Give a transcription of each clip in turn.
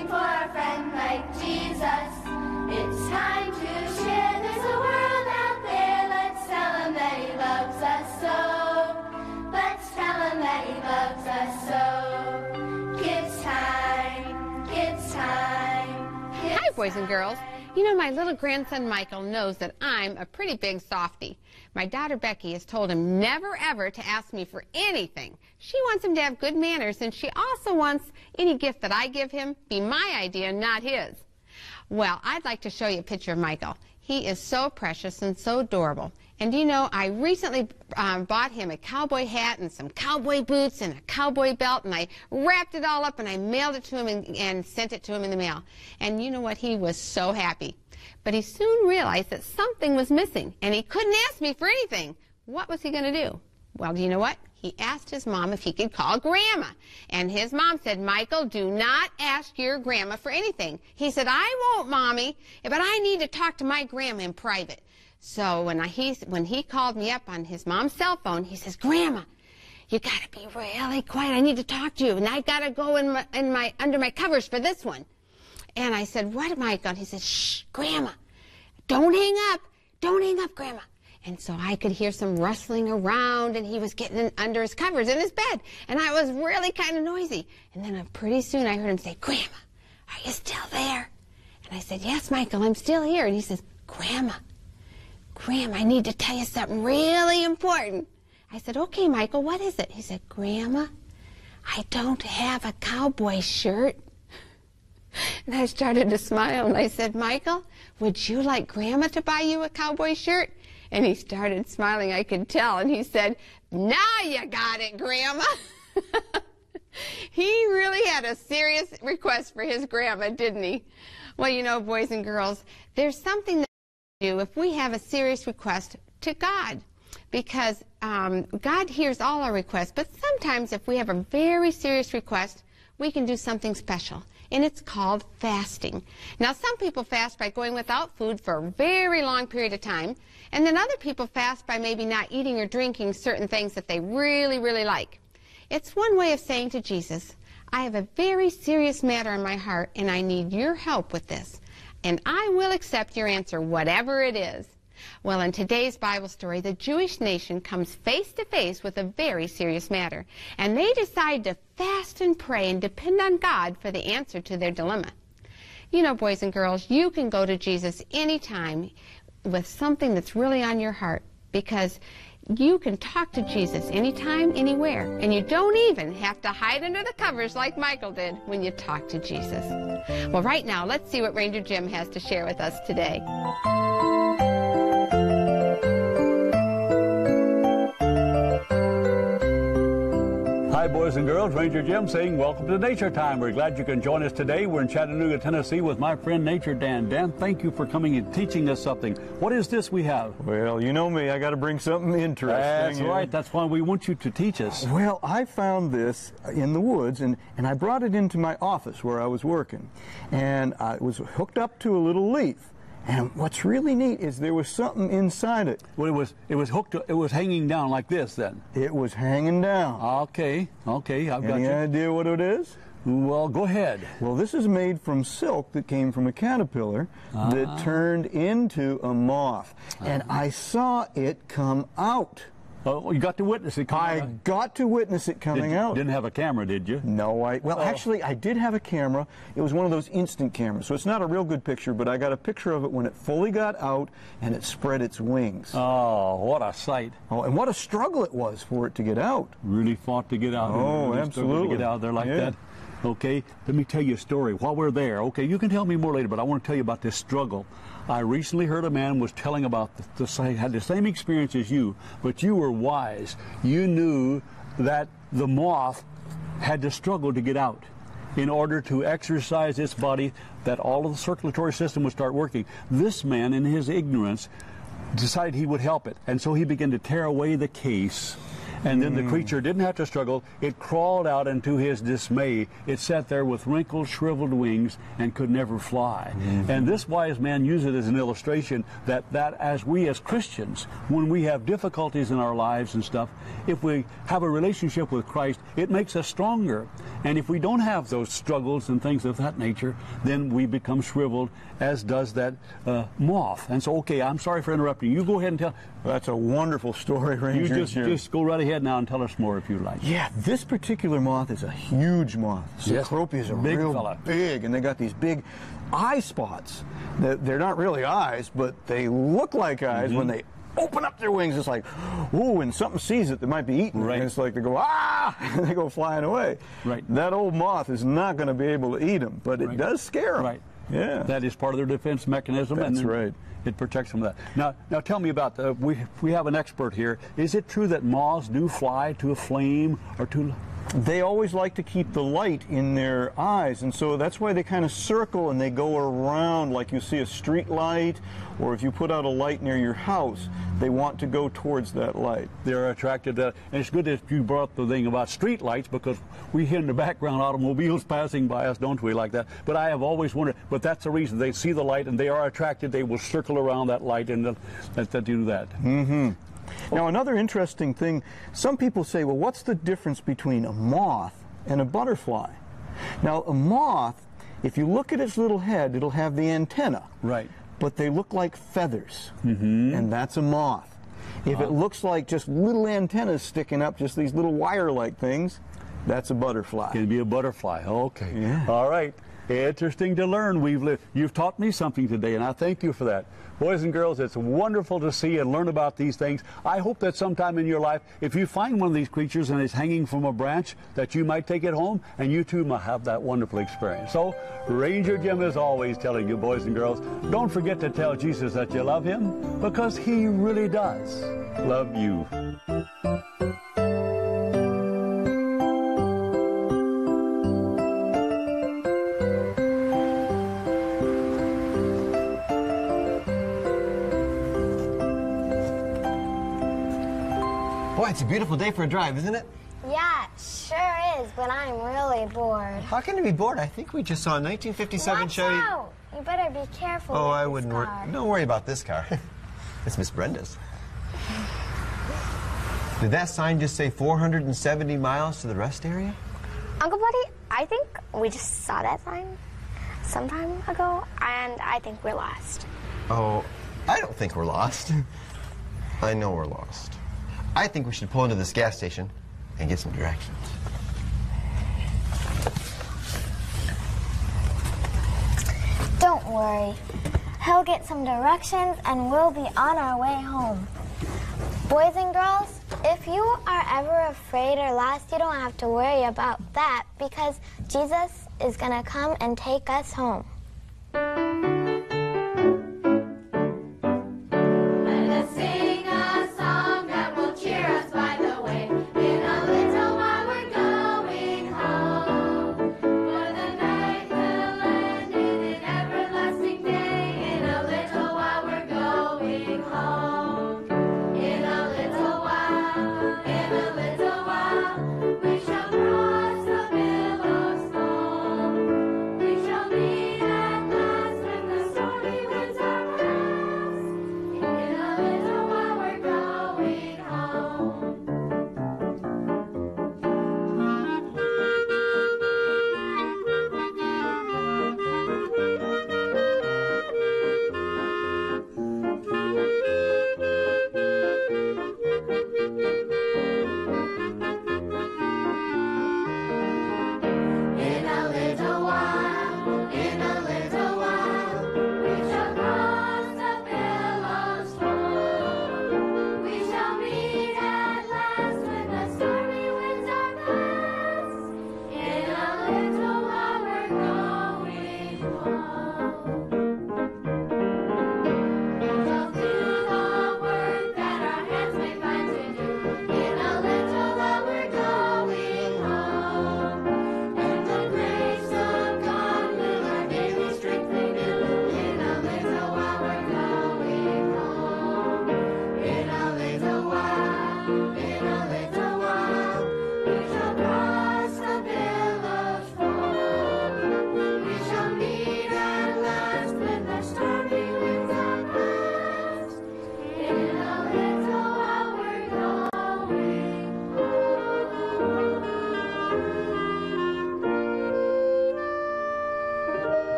searching for a friend like Jesus. It's time to share. There's a world out there. Let's tell him that he loves us so. Let's tell him that he loves us so. Kids time, kids time. Hi, boys and girls. You know, my little grandson Michael knows that I'm a pretty big softie. My daughter Becky has told him never ever to ask me for anything. She wants him to have good manners, and she also wants any gift that I give him be my idea, not his. Well, I'd like to show you a picture of Michael. He is so precious and so adorable. And you know, I recently bought him a cowboy hat and some cowboy boots and a cowboy belt, and I wrapped it all up and I mailed it to him and sent it to him in the mail. And you know what? He was so happy. But he soon realized that something was missing, and he couldn't ask me for anything. What was he going to do? Well, do you know what? He asked his mom if he could call Grandma. And his mom said, Michael, do not ask your grandma for anything. He said, I won't, Mommy, but I need to talk to my grandma in private. So when he called me up on his mom's cell phone, he says, Grandma, you got to be really quiet. I need to talk to you, and I got to go under my covers for this one. And I said, what, Michael? And he said, shh, Grandma, don't hang up. Don't hang up, Grandma. And so I could hear some rustling around, and he was getting under his covers in his bed. And I was really kind of noisy. And then pretty soon I heard him say, Grandma, are you still there? And I said, yes, Michael, I'm still here. And he says, Grandma, I need to tell you something really important. I said, okay, Michael, what is it? He said, Grandma, I don't have a cowboy shirt. And I started to smile, and I said, Michael, would you like Grandma to buy you a cowboy shirt? And he started smiling, I could tell, and he said, now you got it, Grandma. He really had a serious request for his grandma, didn't he? Well, you know, boys and girls, there's something that we do if we have a serious request to God, because God hears all our requests, but sometimes if we have a very serious request, we can do something special, and it's called fasting. Now, some people fast by going without food for a very long period of time, and then other people fast by maybe not eating or drinking certain things that they really, really like. It's one way of saying to Jesus, I have a very serious matter on my heart, and I need your help with this, and I will accept your answer, whatever it is. Well, in today's Bible story, the Jewish nation comes face to face with a very serious matter, and they decide to fast and pray and depend on God for the answer to their dilemma. You know, boys and girls, you can go to Jesus anytime with something that's really on your heart, because you can talk to Jesus anytime, anywhere, and you don't even have to hide under the covers like Michael did when you talk to Jesus. Well, right now, let's see what Ranger Jim has to share with us today. Hi, boys and girls. Ranger Jim saying welcome to Nature Time. We're glad you can join us today. We're in Chattanooga, Tennessee with my friend Nature Dan. Dan, thank you for coming and teaching us something. What is this we have? Well, you know me. I got to bring something interesting. That's right. That's why we want you to teach us. Well, I found this in the woods, and I brought it into my office where I was working. And it was hooked up to a little leaf. And what's really neat is there was something inside it. Well, it was hooked. It was hanging down like this then. It was hanging down. Okay. I've got you. Any idea what it is? Well, go ahead. Well, this is made from silk that came from a caterpillar that turned into a moth. And I saw it come out. Oh, you got to witness it coming out? I got to witness it coming out. Didn't have a camera, did you? No, actually, I did have a camera. It was one of those instant cameras, so it's not a real good picture, but I got a picture of it when it fully got out and it spread its wings. Oh, what a sight. Oh, and what a struggle it was for it to get out. Really fought to get out. Oh, really absolutely. To get out there like that. Okay, let me tell you a story while we're there. Okay, you can tell me more later, but I want to tell you about this struggle. I recently heard a man was telling about had the same experience as you, but you were wise. You knew that the moth had to struggle to get out in order to exercise its body, that all of the circulatory system would start working. This man, in his ignorance, decided he would help it, and so he began to tear away the case And then the creature didn't have to struggle. It crawled out, and to his dismay, it sat there with wrinkled, shriveled wings and could never fly. And this wise man used it as an illustration that as we as Christians, when we have difficulties in our lives and stuff, if we have a relationship with Christ, it makes us stronger. And if we don't have those struggles and things of that nature, then we become shriveled, as does that moth. And so, okay, I'm sorry for interrupting. You go ahead and tell. That's a wonderful story, Ranger. You just go right ahead now and tell us more if you like. Yeah, this particular moth is a huge moth. Yes. Cecropias are Big real fella. big, and they got these big eye spots. They're not really eyes, but they look like eyes when they open up their wings. It's like, ooh, and something sees it that might be eaten. Right. And it's like they go, ah, and they go flying away. Right. That old moth is not going to be able to eat them, but it does scare them. Right. Yeah. That is part of their defense mechanism. That's right. It protects them from that. Now tell me about we have an expert here. Is it true that moths do fly to a flame or to? They always like to keep the light in their eyes, and so that's why they kind of circle and they go around like you see a street light, or if you put out a light near your house, they want to go towards that light. They're attracted to that. And it's good that you brought up the thing about street lights, because we hear in the background automobiles passing by us, don't we, like that? But I have always wondered, but that's the reason. They see the light and they are attracted. They will circle around that light and that do that. Now, another interesting thing, some people say, well, what's the difference between a moth and a butterfly? Now, a moth, if you look at its little head, it'll have the antenna. Right. But they look like feathers, and that's a moth. If it looks like just little antennas sticking up, just these little wire-like things, that's a butterfly. Can be a butterfly. Okay. Yeah. All right. Interesting to learn. You've taught me something today, and I thank you for that. Boys and girls, it's wonderful to see and learn about these things. I hope that sometime in your life, if you find one of these creatures and it's hanging from a branch, that you might take it home and you too might have that wonderful experience. So, Ranger Jim is always telling you, boys and girls, don't forget to tell Jesus that you love him, because he really does love you. Boy, it's a beautiful day for a drive, isn't it? Yeah, it sure is, but I'm really bored. How can you be bored? I think we just saw a 1957 Watch Chevy. out! You better be careful. Oh, with I this wouldn't worry. car. Don't worry about this car. It's Miss Brenda's. Did that sign just say 470 miles to the rest area? Uncle Buddy, I think we just saw that sign some time ago, and I think we're lost. Oh, I don't think we're lost. I know we're lost. I think we should pull into this gas station and get some directions. Don't worry. He'll get some directions, and we'll be on our way home. Boys and girls, if you are ever afraid or lost, you don't have to worry about that, because Jesus is going to come and take us home. Let us sing a song that will cheer us by the way. In a little while we're going home. For the night will end in an everlasting day. In a little while we're going home. In a little while, we shall cross the billows foam. We shall meet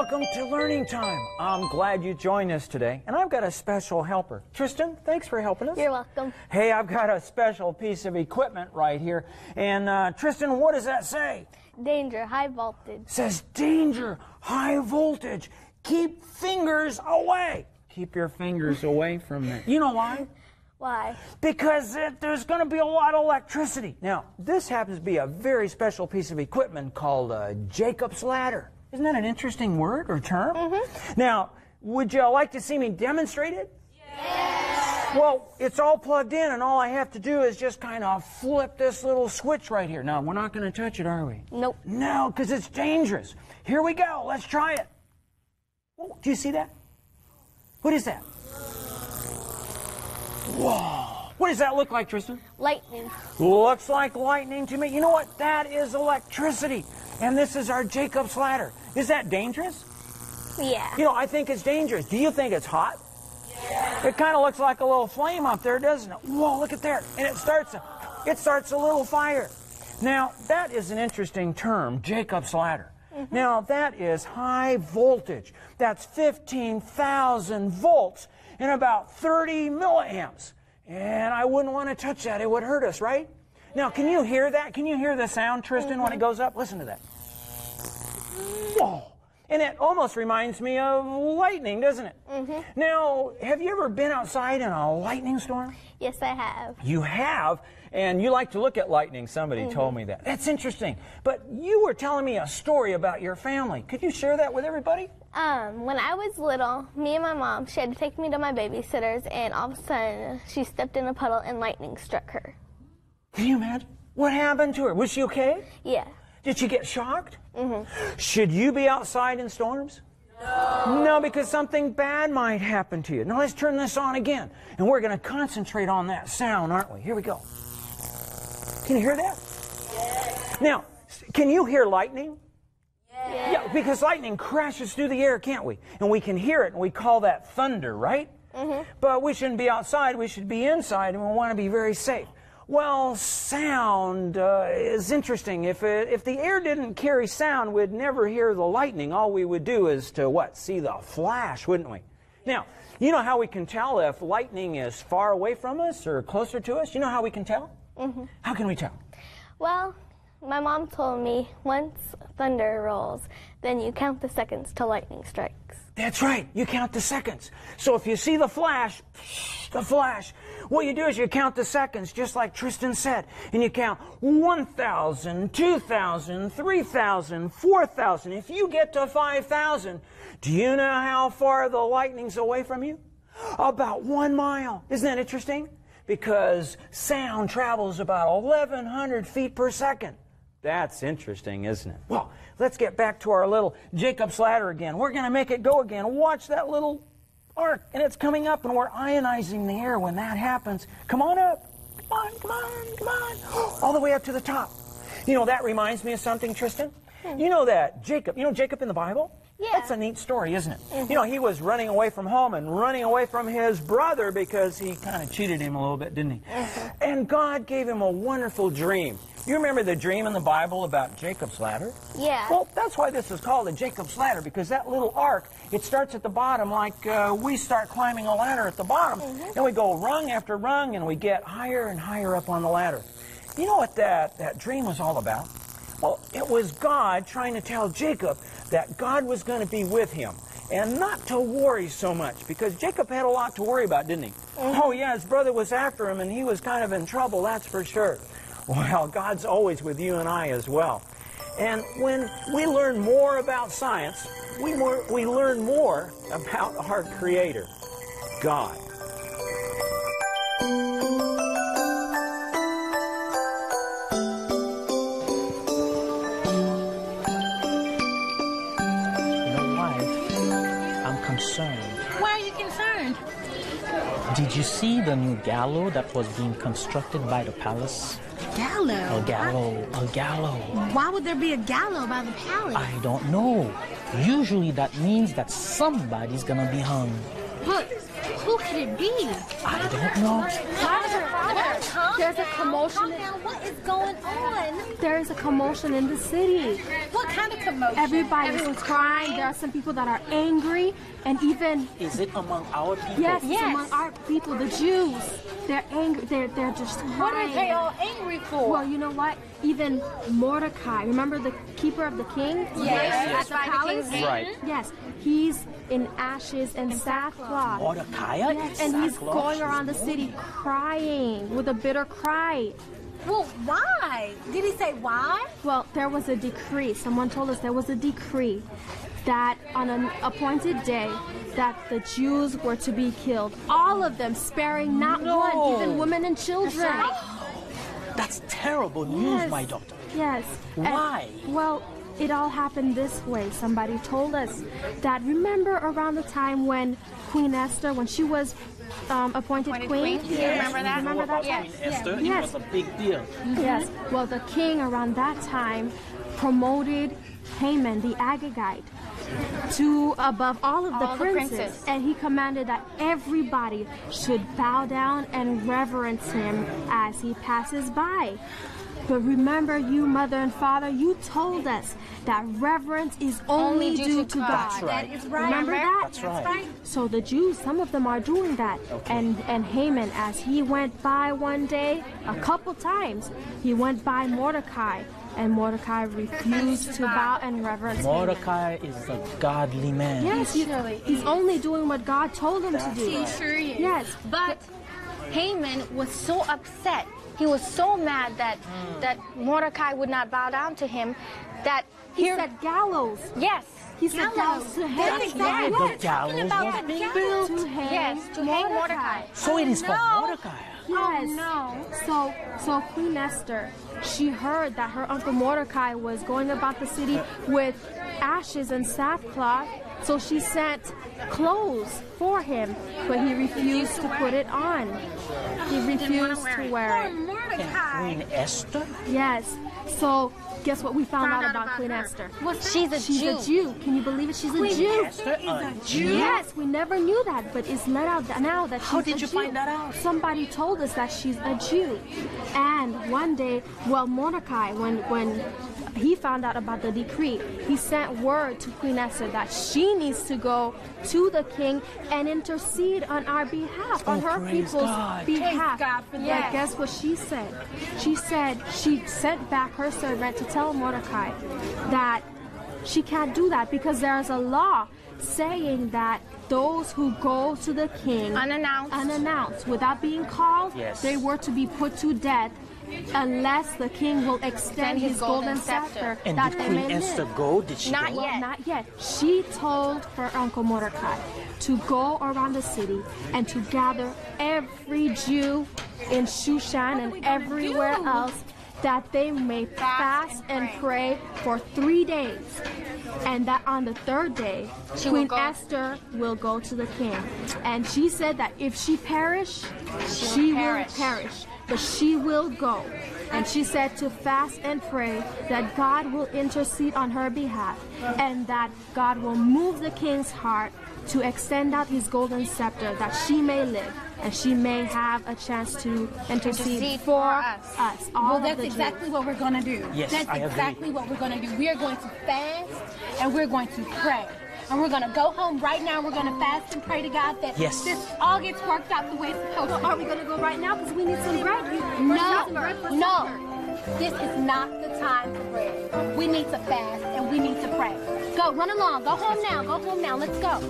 welcome to Learning Time. I'm glad you joined us today, and I've got a special helper. Tristan, thanks for helping us. You're welcome. Hey, I've got a special piece of equipment right here. And Tristan, what does that say? Danger, high voltage. It says danger, high voltage. Keep fingers away. Keep your fingers away from that. You know why? Why? Because there's going to be a lot of electricity. Now, this happens to be a very special piece of equipment called a Jacob's ladder. Isn't that an interesting word or term? Mm-hmm. Now, would you like to see me demonstrate it? Yes. Well, it's all plugged in, and all I have to do is just kind of flip this little switch right here. Now, we're not going to touch it, are we? Nope. No, because it's dangerous. Here we go. Let's try it. Oh, do you see that? What is that? Whoa. What does that look like, Tristan? Lightning. Looks like lightning to me. You know what? That is electricity. And this is our Jacob's ladder. Is that dangerous? Yeah. You know, I think it's dangerous. Do you think it's hot? Yeah. It kind of looks like a little flame up there, doesn't it? Whoa, look at there. And it starts a little fire. Now, that is an interesting term, Jacob's ladder. Mm-hmm. Now, that is high voltage. That's 15,000 volts and about 30 milliamps. And I wouldn't want to touch that. It would hurt us, right? Now, can you hear that? Can you hear the sound, Tristan, when it goes up? Listen to that. Whoa. And it almost reminds me of lightning, doesn't it? Mm-hmm. Now, have you ever been outside in a lightning storm? Yes, I have. You have? And you like to look at lightning. Somebody told me that. That's interesting. But you were telling me a story about your family. Could you share that with everybody? When I was little, me and my mom, she had to take me to my babysitter's, and all of a sudden, she stepped in a puddle and lightning struck her. Can you imagine? What happened to her? Was she okay? Yeah. Did she get shocked? Mm-hmm. Should you be outside in storms? No. No, because something bad might happen to you. Now let's turn this on again. And we're going to concentrate on that sound, aren't we? Here we go. Can you hear that? Yes. Now, can you hear lightning? Yes. Yeah, because lightning crashes through the air, can't we? And we can hear it, and we call that thunder, right? Mm-hmm. But we shouldn't be outside. We should be inside, and we want to be very safe. Well, sound is interesting. If the air didn't carry sound, we'd never hear the lightning. All we would do is to, what, see the flash, wouldn't we? Now, you know how we can tell if lightning is far away from us or closer to us? You know how we can tell? Mm-hmm. How can we tell? Well, my mom told me once thunder rolls, then you count the seconds till lightning strikes. That's right. You count the seconds. So if you see the flash, what you do is you count the seconds, just like Tristan said. And you count 1,000, 2,000, 3,000, 4,000. If you get to 5,000, do you know how far the lightning's away from you? About 1 mile. Isn't that interesting? Because sound travels about 1,100 feet per second. That's interesting, isn't it? Well, let's get back to our little Jacob's ladder again. We're going to make it go again. Watch that little arc, and it's coming up, and we're ionizing the air when that happens. Come on up. Come on, come on, come on. All the way up to the top. You know, that reminds me of something, Tristan. You know that Jacob, Jacob in the Bible? Yeah. That's a neat story, isn't it? Mm-hmm. You know, he was running away from home and running away from his brother because he kind of cheated him a little bit, didn't he? Mm-hmm. And God gave him a wonderful dream. You remember the dream in the Bible about Jacob's ladder? Yeah. Well, that's why this is called a Jacob's ladder, because that little arc, it starts at the bottom like we start climbing a ladder at the bottom. Mm-hmm. And we go rung after rung, and we get higher and higher up on the ladder. You know what that dream was all about? Well, it was God trying to tell Jacob that God was going to be with him and not to worry so much, because Jacob had a lot to worry about, didn't he? Mm-hmm. Oh, yeah, his brother was after him, and he was kind of in trouble, that's for sure. Well, God's always with you and I as well. And when we learn more about science, we learn more about our Creator, God. Why are you concerned? Did you see the new gallows that was being constructed by the palace? Gallows? A gallows. Why would there be a gallows by the palace? I don't know. Usually that means that somebody's gonna be hung. But who could it be? I don't know. There's a commotion. What is going on? There is a commotion in the city. What kind of commotion? Everyone's crying. There are some people that are angry, and even Is it among our people? yes, it's among our people, the Jews. They're angry. They're just crying. What are they all angry for? Well, you know what? Even Mordecai, remember the keeper of the king? Yes. At the palace? Right. Yes. He's in ashes and sackcloth. Mordecai Yes, and he's going around the city crying with a bitter cry. Well, why? Did he say why? Well, there was a decree. Someone told us there was a decree that on an appointed day that the Jews were to be killed. All of them, sparing not one, even women and children. That's terrible news, Yes. my doctor. Yes. Why? Well, it all happened this way. Somebody told us that, remember around the time when Queen Esther, when she was appointed queen? You remember that? Remember that? Queen Esther, it Yes. was a big deal. Yes. Well, the king around that time promoted Haman, the Agagite, to above all of the princes. And he commanded that everybody should bow down and reverence him as he passes by. But remember, you mother and father, you told us that reverence is only due to God. That's right. That is right. Remember that? That's right. So the Jews, some of them are doing that. Okay. And Haman, as he went by one day, a couple times, he went by Mordecai, and Mordecai refused to bow and reverence Haman. Mordecai is a godly man. Yes, he's only doing what God told him to do. He sure is. Yes, But Haman was so upset. He was so mad that Mordecai would not bow down to him that he said gallows. yes. He said gallows to hang. That's why the gallows was being built. To hang Yes, to hang Mordecai. So it is for Mordecai. Yes. So Queen Esther, she heard that her uncle Mordecai was going about the city with ashes and sackcloth. So she sent clothes for him, but he refused to put it on. He refused to wear it. And Queen Esther? Yes. So guess what we found out about Queen Esther? She's a She's Jew. a Jew. Can you believe it? She's a Jew. Esther, a Jew? Yes, we never knew that, but it's let out now that she's How did a you Jew. find that out? Somebody told us that she's a Jew. And one day, well, Mordecai, when he found out about the decree, he sent word to Queen Esther that she needs to go to the king and intercede on our behalf, on her praise people's God. behalf. Praise God for But that. guess what she said? She said she sent back her servant to tell Mordecai that she can't do that because there's a law saying that those who go to the king unannounced without being called, Yes. they were to be put to death unless the king will extend his golden scepter And that did they Queen may Esther live. go? Did she Not go? yet. Not yet. She told her uncle Mordecai to go around the city and to gather every Jew in Shushan and everywhere else that they may fast and pray for 3 days. And that on the third day, Queen Esther will go to the king. And she said that if she perish, she will perish. But she will go. And she said to fast and pray that God will intercede on her behalf and that God will move the king's heart to extend out his golden scepter that she may live and she may have a chance to intercede for us. All Well, of that's the Jews. exactly what we're going to do. Yes, that's I agree. exactly what we're going to do. We are going to fast and we're going to pray. And we're going to go home right now. We're going to fast and pray to God that Yes. this all gets worked out the way it's supposed to. Are we going to go right now? Because we need some bread. No. This is not the time for bread. We need to fast and we need to pray. Go, run along. Go home now. Go home now. Let's go.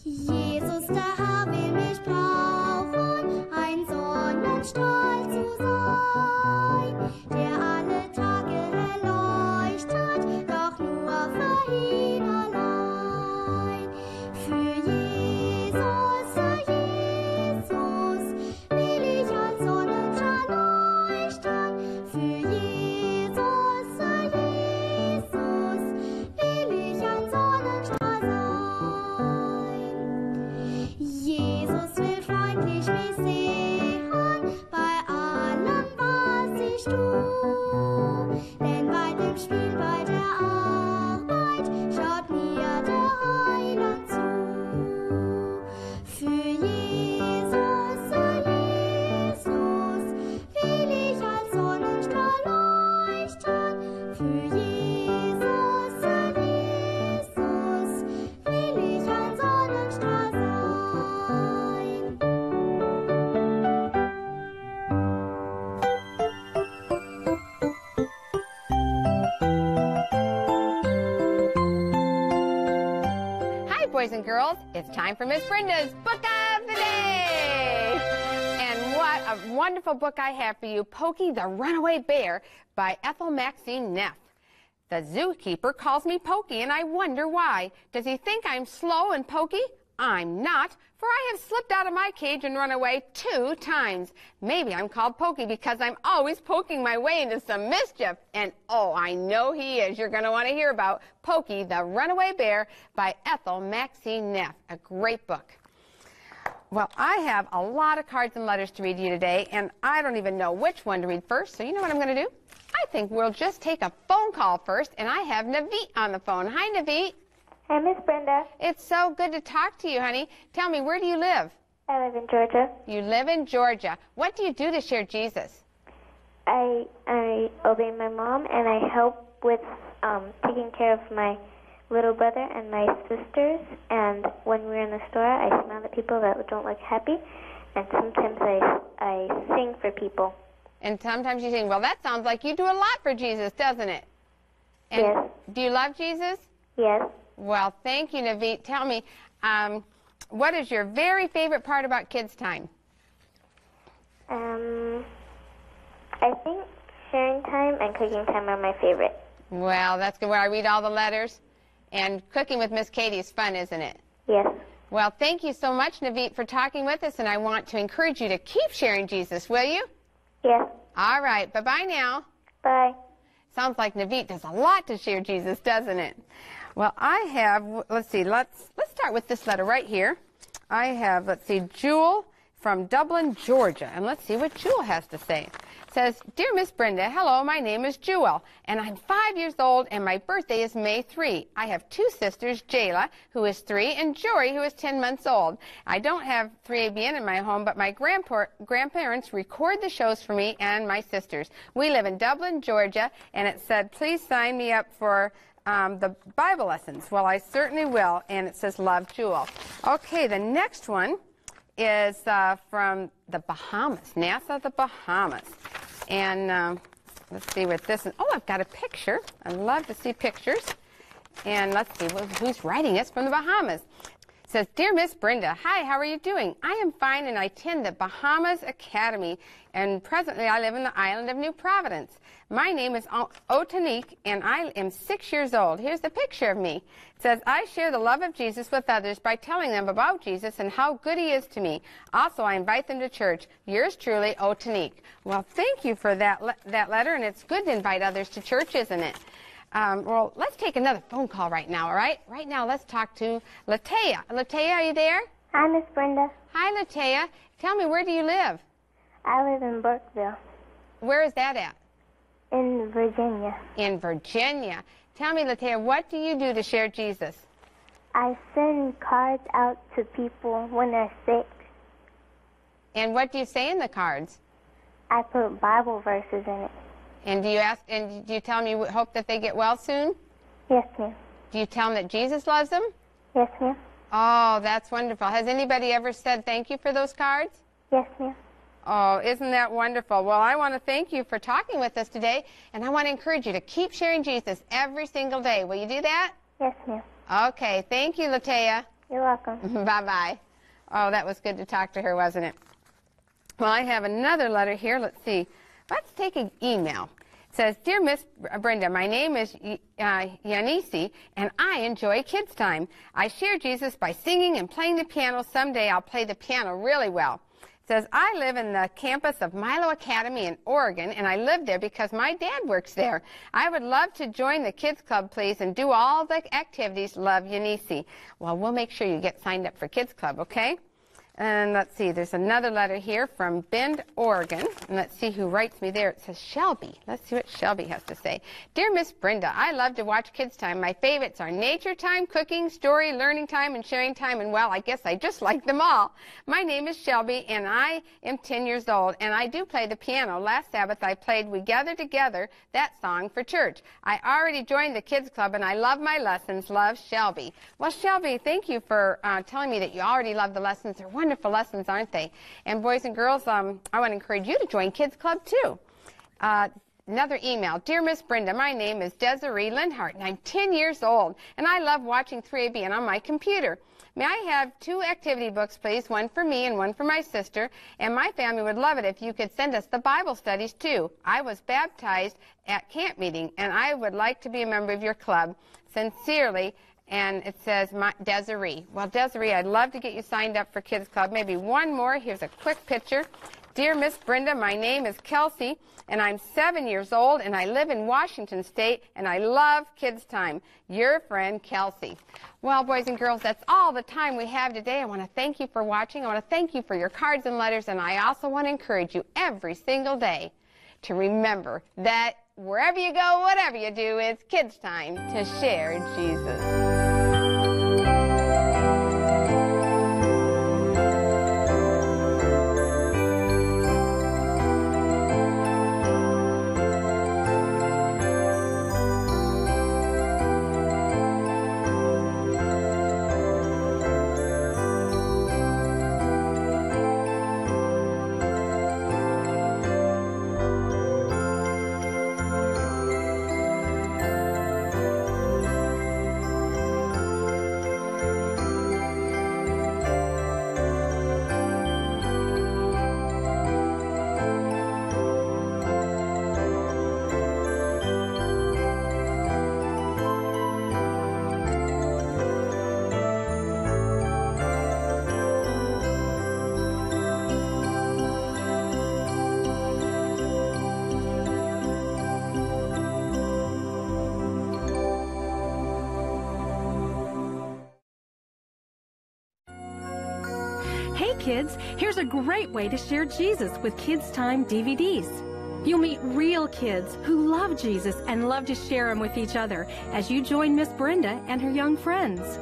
Jesus, der Herr will mich brauchen, ein Sonnenstrahl zu sein, der alle Tage erleuchtet, doch nur für ihn allein. Für boys and girls, it's time for Miss Brenda's Book of the Day. And what a wonderful book I have for you, Pokey the Runaway Bear by Ethel Maxine Neff. The zookeeper calls me Pokey, and I wonder why. Does he think I'm slow and pokey? I'm not, for I have slipped out of my cage and run away 2 times. Maybe I'm called Pokey because I'm always poking my way into some mischief. And oh, I know he is. You're going to want to hear about Pokey the Runaway Bear by Ethel Maxine Neff. A great book. Well, I have a lot of cards and letters to read you today, and I don't even know which one to read first, so you know what I'm going to do? I think we'll just take a phone call first, and I have Naveet on the phone. Hi, Naveet. Hi, Miss Brenda. It's so good to talk to you, honey. Tell me, where do you live? I live in Georgia. You live in Georgia. What do you do to share Jesus? I obey my mom, and I help with taking care of my little brother and my sisters. And when we're in the store, I smile at people that don't look happy, and sometimes I sing for people. And sometimes you sing. Well, that sounds like you do a lot for Jesus, doesn't it? And yes. Do you love Jesus? Yes. Well, thank you, Naveet. Tell me, what is your very favorite part about Kids Time? I think sharing time and cooking time are my favorite. Well, that's good. Where I read all the letters. And cooking with Miss Katie is fun, isn't it? Yes. Well, thank you so much, Naveet, for talking with us, and I want to encourage you to keep sharing Jesus, will you? Yes. All right. Bye-bye now. Bye. Sounds like Naveet does a lot to share Jesus, doesn't it? Well, I have, let's see, let's start with this letter right here. I have, let's see, Jewel from Dublin, Georgia. And let's see what Jewel has to say. It says, Dear Miss Brenda, hello, my name is Jewel, and I'm 5 years old, and my birthday is May 3. I have 2 sisters, Jayla, who is 3, and Jory, who is 10 months old. I don't have 3ABN in my home, but my grandparents record the shows for me and my sisters. We live in Dublin, Georgia, and it said, please sign me up for the Bible lessons. Well, I certainly will, and it says, love, Jewel. Okay, the next one is from the Bahamas, Nassau, the Bahamas. And let's see what this is. Oh, I've got a picture. I love to see pictures. And let's see who's writing us from the Bahamas. It says, Dear Miss Brenda, hi, how are you doing? I am fine, and I attend the Bahamas Academy, and presently I live in the island of New Providence. My name is Otanique, and I am 6 years old. Here's the picture of me. It says, I share the love of Jesus with others by telling them about Jesus and how good he is to me. Also, I invite them to church. Yours truly, Otanique. Well, thank you for that letter, and it's good to invite others to church, isn't it? Well, let's take another phone call right now, all right? Right now, let's talk to Latea. Latea, are you there? Hi, Miss Brenda. Hi, Latea. Tell me, where do you live? I live in Burkeville. Where is that at? In Virginia. In Virginia. Tell me, Latea, what do you do to share Jesus? I send cards out to people when they're sick. And what do you say in the cards? I put Bible verses in it. And do you tell them you hope that they get well soon? Yes, ma'am. Do you tell them that Jesus loves them? Yes, ma'am. Oh, that's wonderful. Has anybody ever said thank you for those cards? Yes, ma'am. Oh, isn't that wonderful? Well, I want to thank you for talking with us today, and I want to encourage you to keep sharing Jesus every single day. Will you do that? Yes, ma'am. Okay. Thank you, Latea. You're welcome. Bye-bye. Oh, that was good to talk to her, wasn't it? Well, I have another letter here. Let's see. Let's take an email. It says, Dear Miss Brenda, my name is Yanisi, and I enjoy Kids Time. I share Jesus by singing and playing the piano. Someday I'll play the piano really well. It says, I live in the campus of Milo Academy in Oregon, and I live there because my dad works there. I would love to join the Kids Club, please, and do all the activities. Love, Yanisi. Well, we'll make sure you get signed up for Kids Club, okay? And let's see, there's another letter here from Bend, Oregon. And let's see who writes me there. It says Shelby. Let's see what Shelby has to say. Dear Miss Brenda, I love to watch Kids Time. My favorites are nature time, cooking, story, learning time, and sharing time. And, well, I guess I just like them all. My name is Shelby, and I am 10 years old. And I do play the piano. Last Sabbath, I played We Gather Together, that song, for church. I already joined the Kids Club, and I love my lessons. Love, Shelby. Well, Shelby, thank you for telling me that you already love the lessons. They're wonderful lessons, aren't they? And boys and girls, I want to encourage you to join Kids Club too. Another email. Dear Miss Brenda, my name is Desiree Lindhart, and I'm 10 years old, and I love watching 3ABN on my computer. May I have 2 activity books, please, one for me and one for my sister, and my family would love it if you could send us the Bible studies, too. I was baptized at camp meeting, and I would like to be a member of your club. Sincerely, and it says Desiree. Well, Desiree, I'd love to get you signed up for Kids Club. Maybe one more. Here's a quick picture. Dear Miss Brenda, my name is Kelsey, and I'm 7 years old, and I live in Washington State, and I love Kids Time. Your friend, Kelsey. Well, boys and girls, that's all the time we have today. I want to thank you for watching. I want to thank you for your cards and letters, and I also want to encourage you every single day to remember that wherever you go, whatever you do, it's Kids Time to share Jesus. Hey kids, here's a great way to share Jesus with Kids Time DVDs. You'll meet real kids who love Jesus and love to share him with each other as you join Miss Brenda and her young friends.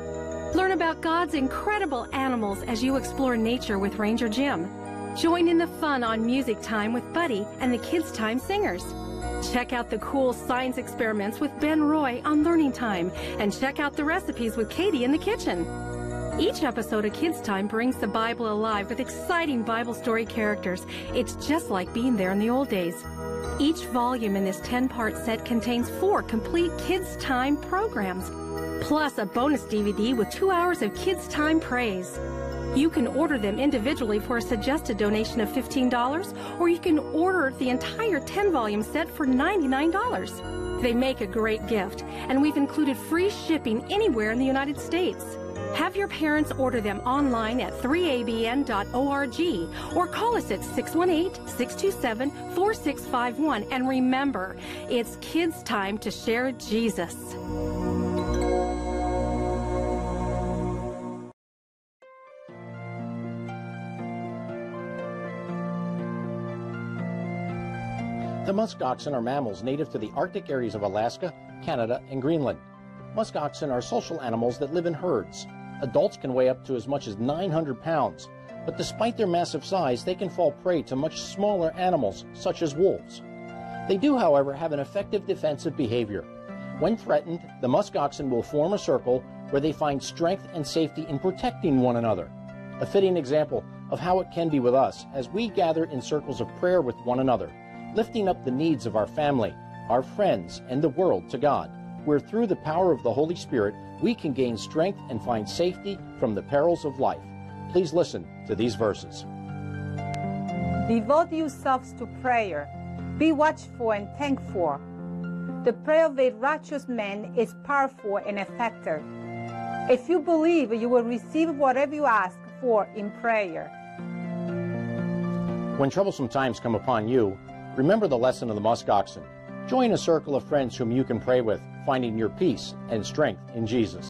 Learn about God's incredible animals as you explore nature with Ranger Jim. Join in the fun on Music Time with Buddy and the Kids Time Singers. Check out the cool science experiments with Ben Roy on Learning Time, and check out the recipes with Katie in the kitchen. Each episode of Kids Time brings the Bible alive with exciting Bible story characters. It's just like being there in the old days. Each volume in this 10-part set contains 4 complete Kids Time programs, plus a bonus DVD with 2 hours of Kids Time praise. You can order them individually for a suggested donation of $15, or you can order the entire 10-volume set for $99. They make a great gift, and we've included free shipping anywhere in the United States. Have your parents order them online at 3abn.org or call us at 618-627-4651. And remember, it's Kids Time to share Jesus. The musk oxen are mammals native to the Arctic areas of Alaska, Canada, and Greenland. Musk oxen are social animals that live in herds. Adults can weigh up to as much as 900 pounds, but despite their massive size, they can fall prey to much smaller animals, such as wolves. They do, however, have an effective defensive behavior. When threatened, the musk oxen will form a circle where they find strength and safety in protecting one another. A fitting example of how it can be with us as we gather in circles of prayer with one another, lifting up the needs of our family, our friends, and the world to God, where through the power of the Holy Spirit, we can gain strength and find safety from the perils of life. Please listen to these verses. Devote yourselves to prayer. Be watchful and thankful. The prayer of a righteous man is powerful and effective. If you believe, you will receive whatever you ask for in prayer. When troublesome times come upon you, remember the lesson of the musk oxen. Join a circle of friends whom you can pray with, finding your peace and strength in Jesus.